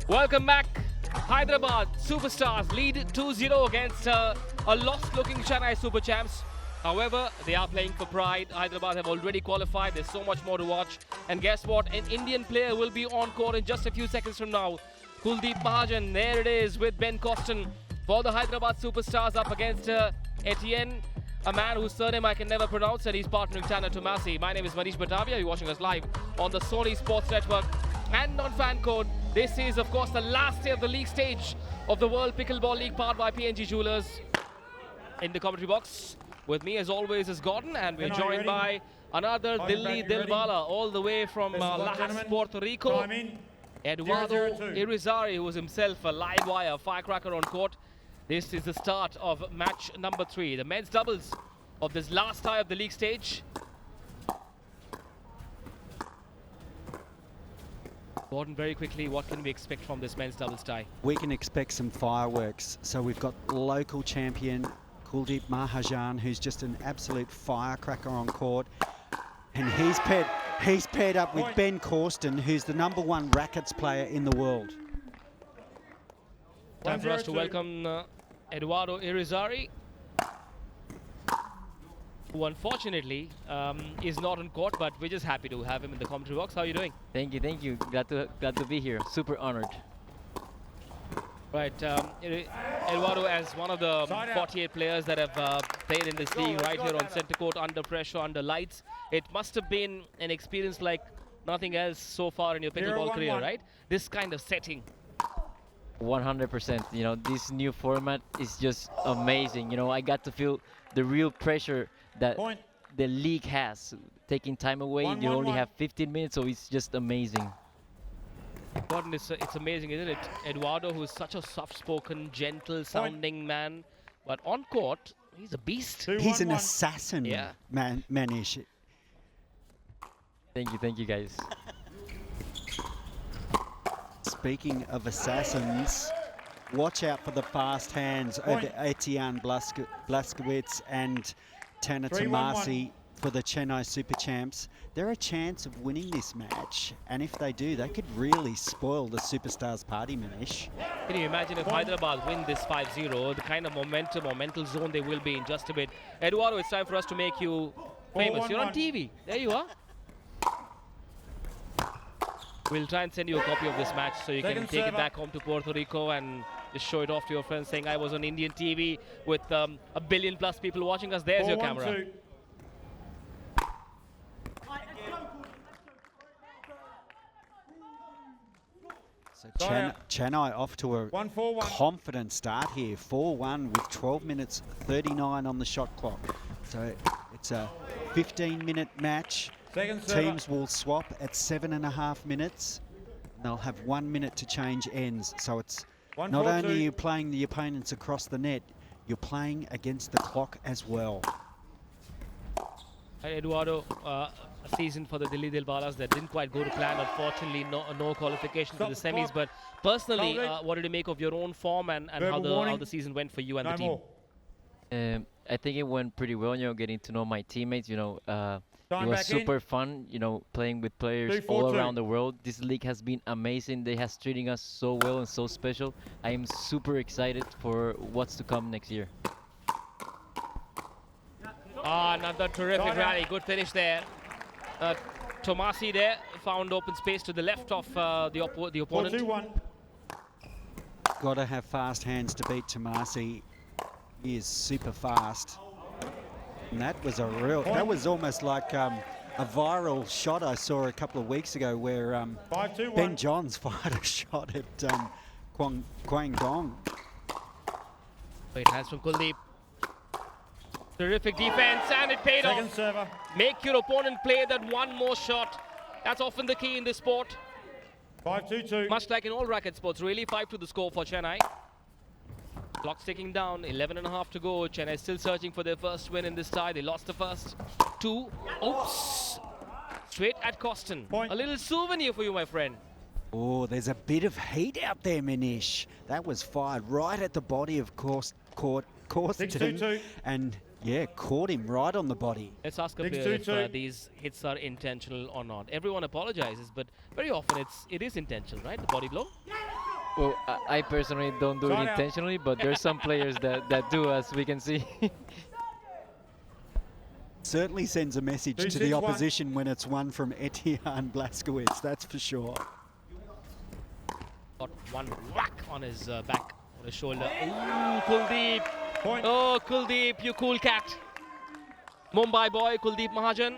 Welcome back. Hyderabad Superstars lead 2-0 against a lost-looking Chennai Super Champs. However, they are playing for pride. Hyderabad have already qualified. There's so much more to watch. And guess what? An Indian player will be on court in just a few seconds from now. Kuldip Mahajan, there it is with Ben Cawston for the Hyderabad Superstars up against Etienne, a man whose surname I can never pronounce, and he's partnering Tomassi. My name is Manish Batavia. You're watching us live on the Sony Sports Network and on Fan Code. This is, of course, the last day of the league stage of the World Pickleball League powered by PNG Jewelers. In the commentary box, with me as always is Gordon, and we're joined by another Dilli Dilwala all the way from Lajas, Puerto Rico. Eduardo Irizarry, who is himself a live wire firecracker on court. This is the start of match number 3, the men's doubles of this last tie of the league stage. Gordon, very quickly, what can we expect from this men's doubles tie? We can expect some fireworks. So we've got local champion Kuldip Mahajan, who's just an absolute firecracker on court. And he's paired up with Ben Cawston, who's the #1 rackets player in the world. Time for us to welcome Eduardo Irizarry, who unfortunately is not on court, but we're just happy to have him in the commentary box. How are you doing? Thank you. Glad to be here. Super honored. Right, Eduardo, as one of the 48 players that have played in this league right here on center court, under pressure, under lights, it must have been an experience like nothing else so far in your pickleball career, right? This kind of setting. 100%. You know, this new format is just amazing. You know, I got to feel the real pressure that the league has. Taking time away, you only have 15 minutes, so it's just amazing. Gordon, it's amazing, isn't it? Eduardo, who is such a soft-spoken, gentle-sounding man, but on court, he's a beast. He's an assassin, yeah. Manish. Thank you, guys. Speaking of assassins, watch out for the fast hands over Etienne, Blaszkewycz and Tomassi for the Chennai Super Champs. They're a chance of winning this match, and if they do, they could really spoil the Superstars party, Manish. Can you imagine if Hyderabad win this 5-0, the kind of momentum or mental zone they will be in just a bit. Eduardo, it's time for us to make you famous. You're on TV. There you are. We'll try and send you a copy of this match so you can take it back home to Puerto Rico and just show it off to your friends, saying I was on Indian TV with a billion+ people watching us. There's your camera. So Chennai off to a confident start here. 4-1 with 12 minutes 39 on the shot clock. So it's a 15-minute match. Teams will swap at 7.5 minutes. They'll have 1 minute to change ends. So it's not only you playing the opponents across the net, you're playing against the clock as well. Eduardo, a season for the Dilli Dilwalas that didn't quite go to plan. Unfortunately, no qualification for the semis. But personally, what did you make of your own form and how the season went for you and the team? I think it went pretty well. You know, getting to know my teammates. You know, it was super fun. You know, playing with players all around the world. This league has been amazing. They has treating us so well and so special. I am super excited for what's to come next year. Another terrific rally. Good finish there. Tomassi there found open space to the left of the opponent. 4-2-1. Got to have fast hands to beat Tomassi. He is super fast. And that was almost like a viral shot I saw a couple of weeks ago where Ben Johns fired a shot at Quang Dong. Great hands from Kuldip. Terrific defense, and it paid off. Server. Make your opponent play that one more shot. That's often the key in this sport. 5-2-2. Much like in all racket sports, really. 5-2 the score for Chennai. Clock's ticking down, 11.5 to go. Chennai still searching for their first win in this tie. They lost the first 2. Oops! Straight at Cawston. A little souvenir for you, my friend. Oh, there's a bit of heat out there, Manish. That was fired right at the body of Cawston. 6-2-2. And yeah, caught him right on the body. Let's ask a player if these hits are intentional or not. Everyone apologizes, but very often it is intentional, right? The body blow. Well, I personally don't do it Side out. intentionally, but there's some players that do, as we can see. Certainly sends a message to 2-6-1. the opposition when it's one from Etienne Blaszkewycz, that's for sure. Got one whack on his back, on his shoulder. Ooh, Kuldip. Point. Oh, Kuldip, you cool cat. Mumbai boy, Kuldip Mahajan.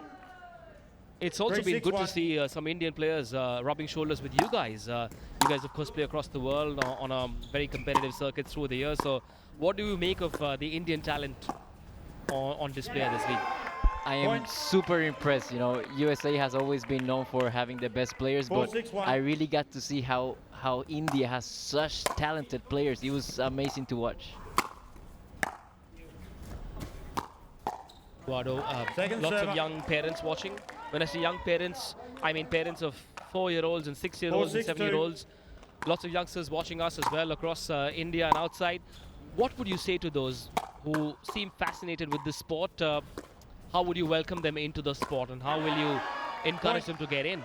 It's also been good to 3-6-1. see some Indian players rubbing shoulders with you guys. You guys, of course, play across the world on a very competitive circuit through the years. So, what do you make of the Indian talent on display at this league? I am Point. super impressed. You know, USA has always been known for having the best players, but 4-6-1. I really got to see how India has such talented players. It was amazing to watch. Eduardo, Second lots server. of young parents watching. When I say young parents, I mean parents of 4-year-olds and 6-year-olds and 4-6-2. 7-year-olds. Lots of youngsters watching us as well across India and outside. What would you say to those who seem fascinated with this sport? How would you welcome them into the sport, and how will you encourage them to get in?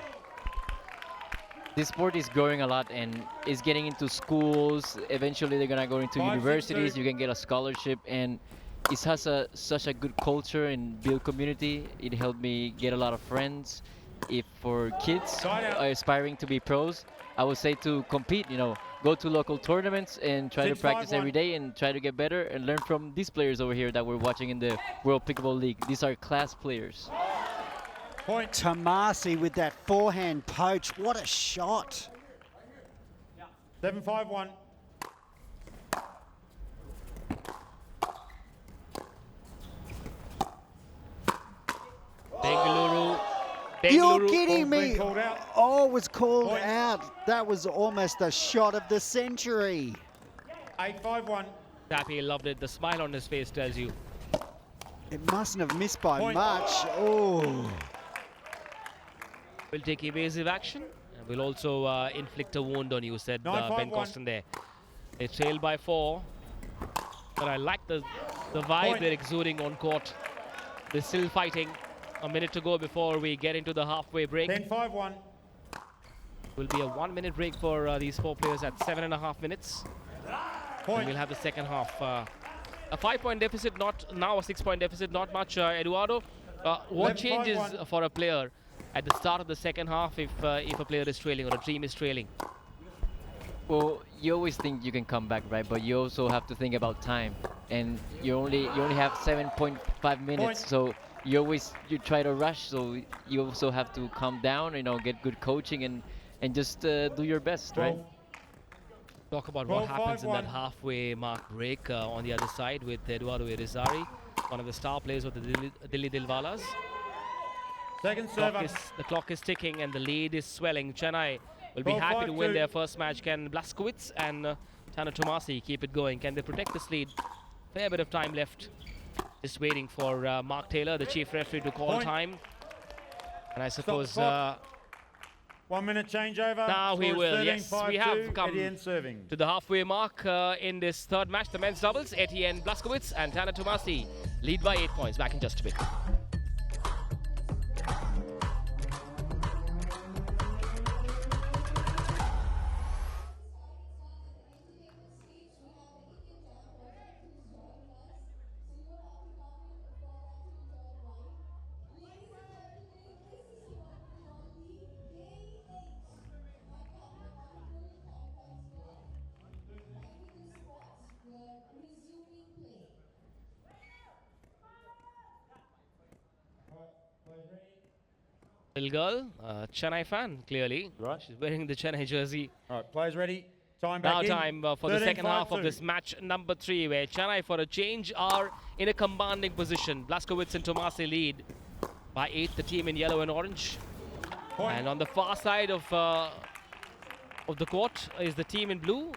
This sport is growing a lot and is getting into schools. Eventually, they're gonna go into 5-6-2. universities. You can get a scholarship, and it has such a good culture and build community. It helped me get a lot of friends. If for kids Side out. aspiring to be pros, I would say to compete. You know, go to local tournaments and try to practice 6-5-1. every day and try to get better and learn from these players over here that we're watching in the World Pickleball League. These are class players. Point. Tomassi with that forehand poach, what a shot. 7-5-1. Bengaluru. You're kidding Ball's been me. called out. Oh, it was called Point. out. That was almost the shot of the century. 8-5-1. Tappy loved it. The smile on his face tells you. It mustn't have missed by Point. much. Oh. We'll take evasive action, and we'll also inflict a wound on you, said 9-5-1. Ben Cawston there. They trail by 4, but I like the vibe Point. they're exuding on court. They're still fighting. A minute to go before we get into the halfway break. 10-5-1. Will be a 1-minute break for these 4 players at 7.5 minutes. And Point. we'll have the second half. A 5-point deficit, not now a 6-point deficit, not much. Eduardo, what 11-5-1. changes for a player at the start of the second half if a player is trailing or a team is trailing? Well, you always think you can come back, right? But you also have to think about time, and you only have 7.5 minutes. Point. So you try to rush. So you also have to calm down. You know, get good coaching and just do your best, right? 12. Talk about what 12-5-1. happens in that halfway mark break on the other side with Eduardo Irizarry, one of the star players of the Delhi Dilwalas. Second server. The clock is ticking and the lead is swelling. Chennai will be 12-5-2. happy to win their first match. Can Blaszkewycz and Tomassi keep it going? Can they protect this lead? Fair bit of time left. Just waiting for Mark Taylor, the chief referee, to call Point. time. And I suppose clock. 1 minute changeover. now we Score is will. Yes, 13-5-2. we have come Etienne serving. to the halfway mark in this third match, the men's doubles. Etienne Blaszkewycz and Tomassi lead by 8 points. Back in just a bit. Little girl, Chennai fan, clearly. Right. She's wearing the Chennai jersey. All right, players ready. Time Now back in. time for the second half of 13-5-2. this match number 3, where Chennai, for a change, are in a commanding position. Blaszkewycz and Tomassi lead by 8, the team in yellow and orange. Point. And on the far side of the court is the team in blue,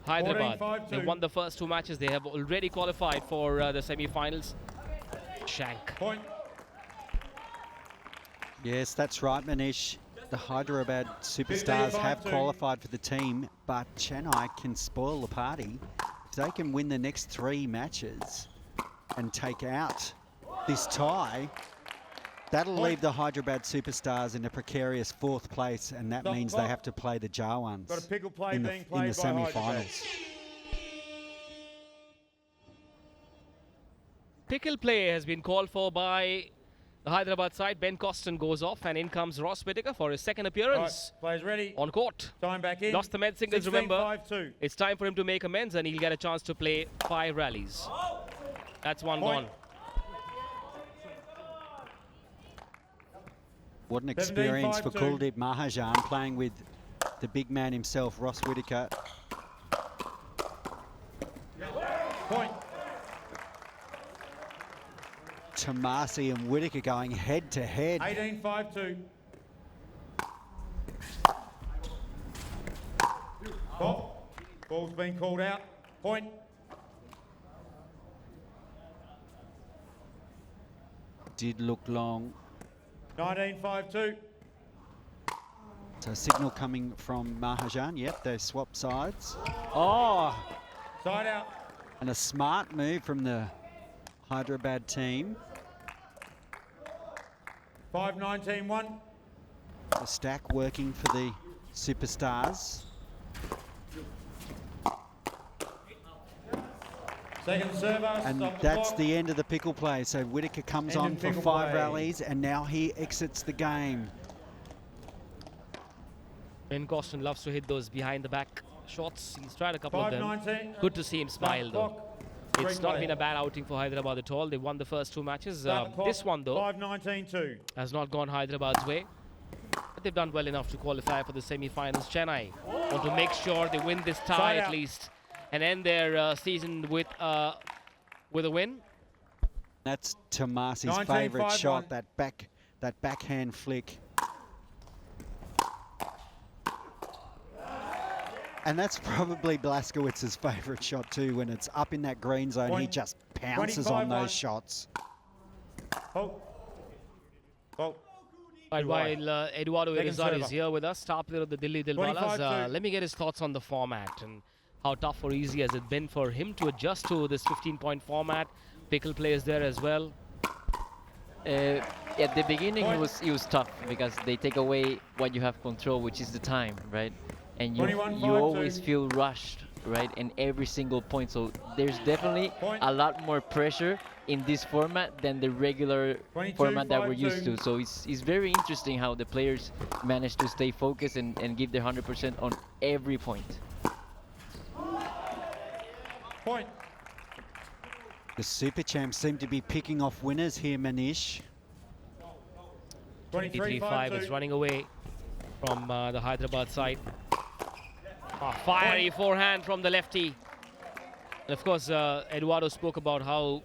Hyderabad. 14-5-2. They won the first 2 matches. They have already qualified for the semi-finals. Shank. Point. Yes, that's right, Manish. The Hyderabad superstars have 15-5-2. qualified for the team, but Chennai can spoil the party. If they can win the next 3 matches and take out this tie, That'll leave the Hyderabad Superstars in a precarious 4th place, and that means they have to play the Jawans Got a pickle play in being the played by semi-finals. Pickle play has been called for by the Hyderabad side. Ben Cawston goes off, and in comes Ross Whittaker for his second appearance. Right, players ready. On court. Time back in. Lost the med singles, 16, remember. 5-2. It's time for him to make amends, and he'll get a chance to play 5 rallies. That's one Point. gone. What an 17, experience for 5-2. Kuldip Mahajan, playing with the big man himself, Ross Whittaker. Point. Tomassi and Whittaker going head to head. 18, 5-2. Ball's been called out. Point. Did look long. 19, 5-2. So signal coming from Mahajan. Yep, they swap sides. Oh, Side out. and a smart move from the Hyderabad team. 5-19, 1. The stack working for the Superstars. Second server. And Stop that's clock. the end of the pickle play. So Whittaker comes End on of for pickle 5 play. rallies, and now he exits the game. Ben Cawston loves to hit those behind the back shots. He's tried a couple of them. 5-19. Good to see him smile, Stop though. clock. It's Break not play. been a bad outing for Hyderabad at all. They won the first 2 matches. Start the clock. This one, though, 5-19, 2. has not gone Hyderabad's way. But they've done well enough to qualify for the semi-finals. Chennai want to make sure they win this tie Side at out. least and end their season with a win. That's Tomassi's 19, favourite 5-1. shot, that backhand flick. And that's probably Blaszkewicz's favourite shot too. When it's up in that green zone, he Point. just pounces on 25-1. those shots. Hold. Hold. Right, while Eduardo Second Irizarry is server. here with us, star player of the Delhi Dilwalas, 25-2. let me get his thoughts on the format and how tough or easy has it been for him to adjust to this 15-point format. Pickle players there as well. At the beginning, it was tough because they take away what you have control, which is the time, right? And you 21-5-2. always feel rushed, right? In every single point. So there's definitely Point. a lot more pressure in this format than the regular 22-5-2. format that we're used to. So it's very interesting how the players manage to stay focused and give their 100% on every point. Point. The Super Champs seem to be picking off winners here, Manish. 23-5 is 23-5-2. running away from the Hyderabad side. A fiery forehand from the lefty. And of course, Eduardo spoke about how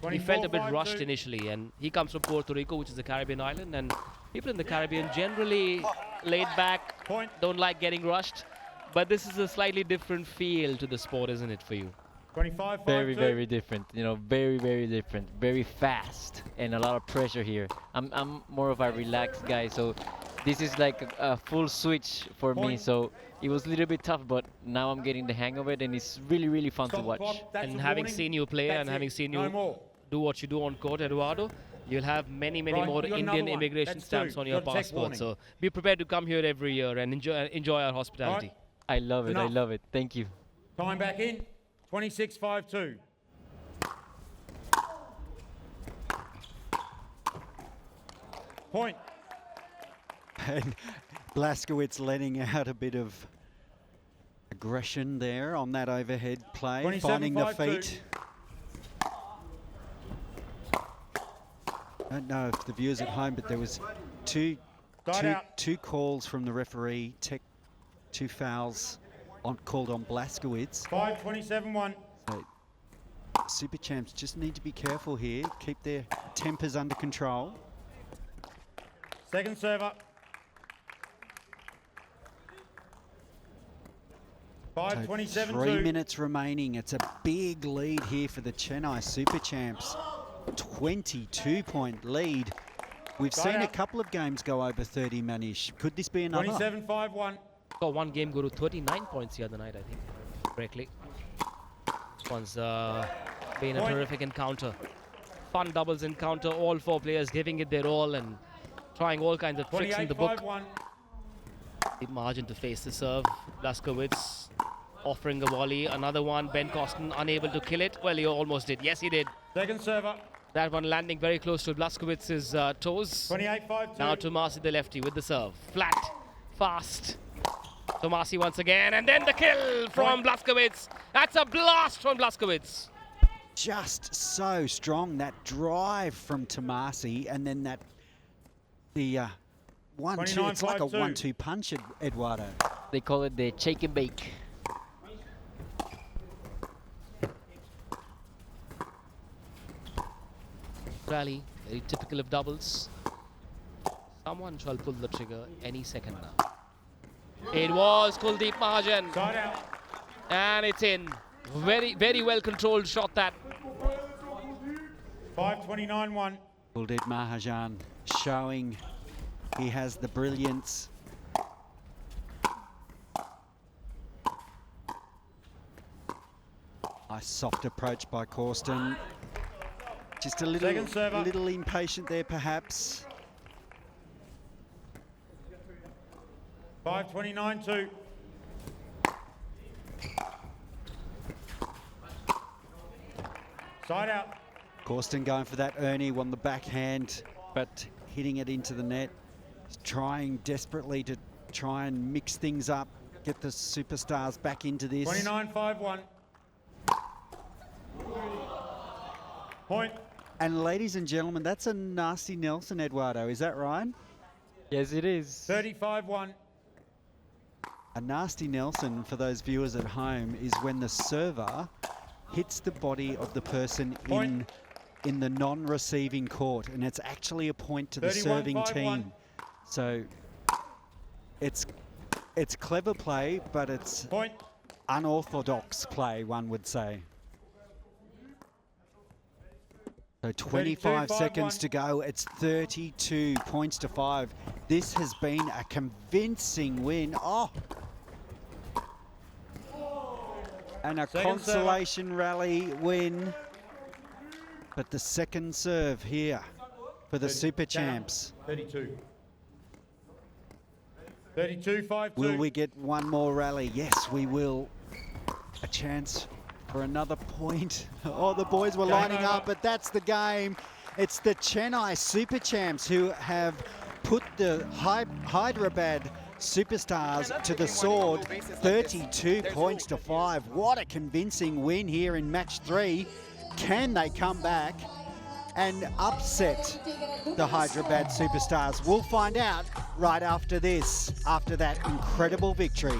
he felt a bit 24-5-2. rushed initially, and he comes from Puerto Rico, which is a Caribbean island, and people in the Caribbean generally laid back, Point. don't like getting rushed. But this is a slightly different feel to the sport, isn't it, for you? 25-5-2. Very different, you know, very different, very fast, and a lot of pressure here. I'm more of a relaxed guy, so this is like a full switch for me. Point. So it was a little bit tough, but now I'm getting the hang of it, and it's really fun Stop to the watch. clock. That's And a having warning. seen you play That's and having it. seen No you more. do what you do on court, Eduardo, you'll have many Right, more you got Indian another one. immigration That's stamps two. on You your got a text passport. warning. So be prepared to come here every year and enjoy our hospitality. Right. I love it. I Enough. love it. Thank you. Time back in. 26-5-2. Point. And Blaszkewicz letting out a bit of aggression there on that overhead play, 27-5-2. finding the feet. I don't know if the viewers at home, but there was two calls from the referee, two fouls called on Blaszkewicz. 5-27-1. So Super Champs just need to be careful here, keep their tempers under control. Second server. 5-27-2. 3 minutes remaining. It's a big lead here for the Chennai Super Champs. 22-point lead. We've Got seen a out. couple of games go over 30, Manish. Could this be another? 27-5-1. Saw one game go to 39 points the other night, I think, correctly. This one's been a Point. terrific encounter. fun doubles encounter. All 4 players giving it their all and trying all kinds of tricks in the book. 28-5-1. The margin to face the serve. Blaszkewycz offering a volley. Another one. Ben Cawston unable to kill it. Well, he almost did. Yes, he did. Second server. That one landing very close to Blaszkewicz's toes. 28-5-2. Now Tomassi, the lefty, with the serve. Flat, fast. Tomassi once again, and then the kill from Blaszkewicz. That's a blast from Blaszkewicz. Just so strong, that drive from Tomassi, and then that the 1-2. It's like a 1-2 punch, Eduardo. They call it the shake and bake. Rally, very typical of doubles. Someone shall pull the trigger any second now. It was Kuldip Mahajan. Side out. And it's in. Very, very well controlled shot that. 5-29-1. Kuldip Mahajan showing he has the brilliance. Nice soft approach by Cawston. Just a little impatient there, perhaps. 5-29-2. Side out. Cawston going for that Ernie on the backhand, but hitting it into the net. He's trying desperately to try and mix things up, get the superstars back into this. 29-5-1. Point. And ladies and gentlemen, that's a nasty Nelson, Eduardo. Is that right? Yes, it is. 35-1. A nasty Nelson, for those viewers at home, is when the server hits the body of the person in the non-receiving court, and it's actually a point to the serving team. So it's clever play, but it's unorthodox play, one would say. So 25 seconds to go. It's 32 points to 5. This has been a convincing win. Oh! And a consolation rally win. But the second serve here for the Super Champs. 32. 32-5-2. Will we get one more rally? Yes, we will. A chance for another point. Oh, the boys were lining up, but that's the game. It's the Chennai Super Champs who have put the Hyderabad superstars to the sword. 32 points to 5. What a convincing win here in match 3. Can they come back and upset the Hyderabad superstars? We'll find out right after this, after that incredible victory.